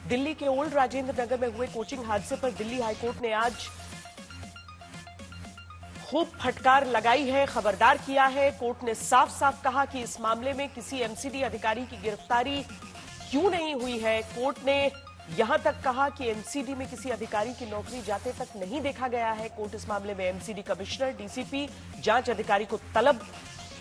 दिल्ली के ओल्ड राजेंद्र नगर में हुए कोचिंग हादसे पर दिल्ली हाईकोर्ट ने आज खूब फटकार लगाई है, खबरदार किया है। कोर्ट ने साफ साफ कहा कि इस मामले में किसी एमसीडी अधिकारी की गिरफ्तारी क्यों नहीं हुई है। कोर्ट ने यहां तक कहा कि एमसीडी में किसी अधिकारी की नौकरी जाते तक नहीं देखा गया है। कोर्ट इस मामले में एमसीडी कमिश्नर, डीसीपी, जांच अधिकारी को तलब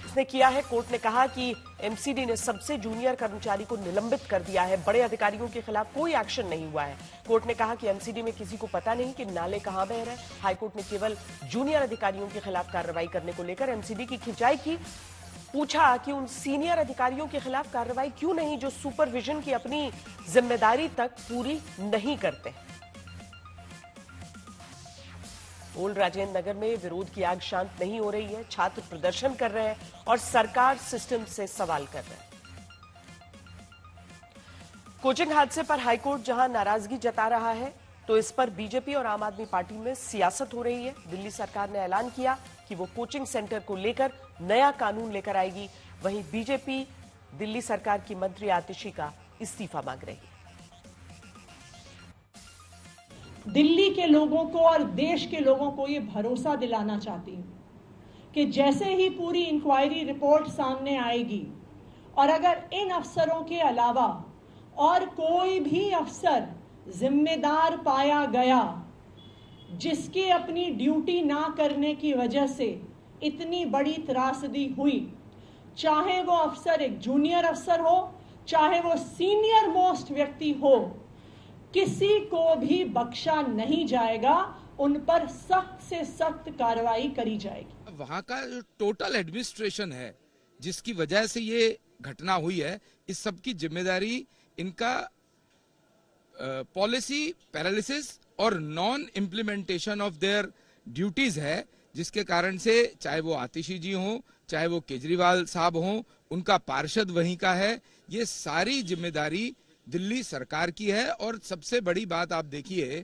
उसने किया है। कोर्ट ने कहा कि एमसीडी ने सबसे जूनियर कर्मचारी को निलंबित कर दिया है। बड़े अधिकारियों के खिलाफ कोई एक्शन नहीं हुआ है। कोर्ट ने कहा कि एमसीडी में किसी को पता नहीं कि नाले कहां बह रहे हैं। हाईकोर्ट ने केवल जूनियर अधिकारियों के खिलाफ कार्रवाई करने को लेकर एमसीडी की खिंचाई की। पूछा कि उन सीनियर अधिकारियों के खिलाफ कार्रवाई क्यों नहीं जो सुपरविजन की अपनी जिम्मेदारी तक पूरी नहीं करते। ओल्ड राजेंद्र नगर में विरोध की आग शांत नहीं हो रही है। छात्र प्रदर्शन कर रहे हैं और सरकार सिस्टम से सवाल कर रहे हैं। कोचिंग हादसे पर हाईकोर्ट जहां नाराजगी जता रहा है, तो इस पर बीजेपी और आम आदमी पार्टी में सियासत हो रही है। दिल्ली सरकार ने ऐलान किया कि वो कोचिंग सेंटर को लेकर नया कानून लेकर आएगी। वहीं बीजेपी दिल्ली सरकार की मंत्री आतिशी का इस्तीफा मांग रही है। दिल्ली के लोगों को और देश के लोगों को ये भरोसा दिलाना चाहती हूं कि जैसे ही पूरी इंक्वायरी रिपोर्ट सामने आएगी और अगर इन अफसरों के अलावा और कोई भी अफसर जिम्मेदार पाया गया जिसकी अपनी ड्यूटी ना करने की वजह से इतनी बड़ी त्रासदी हुई, चाहे वो अफसर एक जूनियर अफसर हो, चाहे वो सीनियर मोस्ट व्यक्ति हो, किसी को भी बख्शा नहीं जाएगा। उन पर सख्त से सख्त कार्रवाई करी जाएगी। वहां का जो टोटल एडमिनिस्ट्रेशन है जिसकी वजह से ये घटना हुई है, इस सब की जिम्मेदारी इनका पॉलिसी पैरालिसिस और non implementation of their duties है, जिसके कारण से चाहे वो आतिशी जी हों, चाहे वो केजरीवाल साहब हों, उनका पार्षद वहीं का है। ये सारी जिम्मेदारी दिल्ली सरकार की है। और सबसे बड़ी बात आप देखिए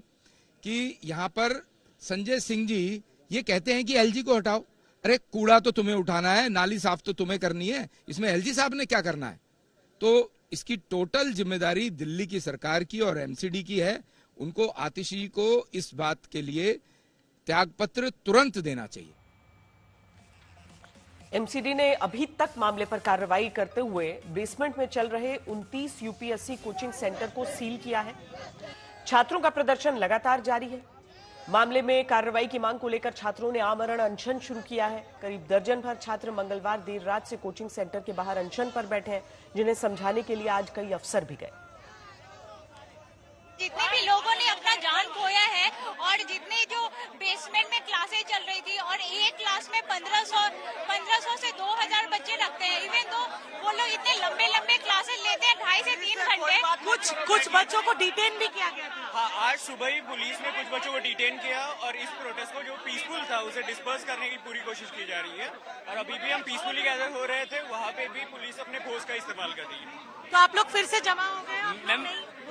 कि यहाँ पर संजय सिंह जी ये कहते हैं कि एलजी को हटाओ। अरे कूड़ा तो तुम्हें उठाना है, नाली साफ तो तुम्हें करनी है, इसमें एलजी साहब ने क्या करना है? तो इसकी टोटल जिम्मेदारी दिल्ली की सरकार की और एमसीडी की है। उनको आतिशी को इस बात के लिए त्यागपत्र तुरंत देना चाहिए। एमसीडी ने अभी तक मामले पर कार्रवाई करते हुए बेसमेंट में चल रहे 29 यूपीएससी कोचिंग सेंटर को सील किया है। छात्रों का प्रदर्शन लगातार जारी है। मामले में कार्रवाई की मांग को लेकर छात्रों ने आमरण अनशन शुरू किया है। करीब दर्जन भर छात्र मंगलवार देर रात से कोचिंग सेंटर के बाहर अनशन पर बैठे हैं, जिन्हें समझाने के लिए आज कई अफसर भी गए। जितने भी लोगों ने अपना जान खोया है और जितने जो बेसमेंट में क्लासेज चल रही थी और एक क्लास में 1500 से 2000 बच्चे रखते हैं, इवन तो वो लोग इतने लंबे लंबे क्लासेज लेते हैं 2.5 से 3 घंटे। कुछ बच्चों को डिटेन भी किया गया था। हाँ, आज सुबह ही पुलिस ने कुछ बच्चों को डिटेन किया और इस प्रोटेस्ट को जो पीसफुल था उसे डिस्पर्स करने की पूरी कोशिश की जा रही है। और अभी भी हम पीसफुली गैदर हो रहे थे, वहाँ पे भी पुलिस अपने फोर्स का इस्तेमाल कर रही है। तो आप लोग फिर से जमा हो गए?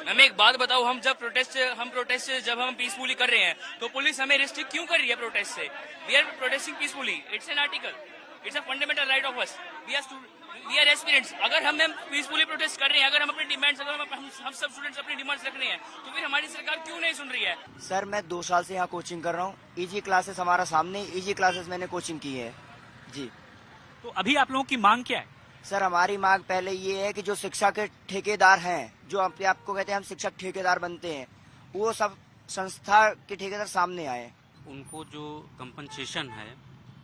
मैम एक बात बताओ, हम प्रोटेस्ट जब हम पीसफुली कर रहे हैं तो पुलिस हमें रिस्ट्रिक्ट क्यों कर रही है प्रोटेस्ट से? We are protesting peacefully, it's an article, it's a fundamental right of us, we are aspirants. अगर हम पीसफुली प्रोटेस्ट कर रहे हैं, अगर हम अपनी डिमांड्स, अगर हम सब स्टूडेंट्स अपनी डिमांड्स रख रहे हैं, तो फिर हमारी सरकार क्यों नहीं सुन रही है? सर मैं 2 साल से यहाँ कोचिंग कर रहा हूँ। ईजी क्लासेस हमारा सामने, ईजी क्लासेस मैंने कोचिंग की है जी। तो अभी आप लोगों की मांग क्या है? सर हमारी मांग पहले ये है कि जो शिक्षा के ठेकेदार हैं, जो अपने आपको कहते हैं हम शिक्षक ठेकेदार बनते हैं, वो सब संस्था के ठेकेदार सामने आए। उनको जो कंपनसेशन है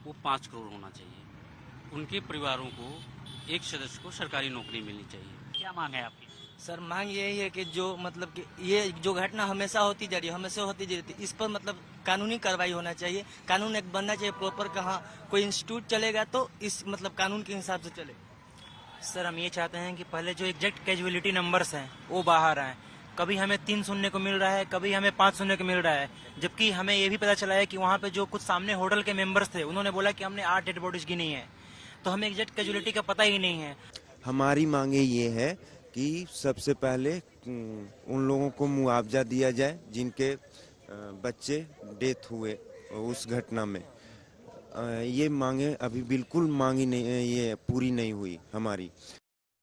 वो 5 करोड़ होना चाहिए। उनके परिवारों को एक सदस्य को सरकारी नौकरी मिलनी चाहिए। क्या मांग है आपकी? सर मांग यही है कि जो मतलब कि ये जो घटना हमेशा होती जा रही है, हमेशा होती जा रही है, इस पर मतलब कानूनी कार्रवाई होना चाहिए। कानून एक बनना चाहिए प्रॉपर। कहाँ कोई इंस्टीट्यूट चलेगा तो इस मतलब कानून के हिसाब से चले। सर हम ये चाहते हैं कि पहले जो एग्जैक्ट कैजुअलिटी नंबर्स हैं वो बाहर आए। कभी हमें 3 सुनने को मिल रहा है, कभी हमें 5 सुनने को मिल रहा है, जबकि हमें ये भी पता चला है कि वहाँ पे जो कुछ सामने होटल के मेंबर्स थे उन्होंने बोला कि हमने 8 डेड बॉडीज गिनी है, तो हमें एग्जैक्ट कैजुअलिटी का पता ही नहीं है। हमारी मांगे ये है कि सबसे पहले उन लोगों को मुआवजा दिया जाए जिनके बच्चे डेथ हुए उस घटना में। ये मांगे अभी बिल्कुल मांगी नहीं, ये पूरी नहीं हुई हमारी।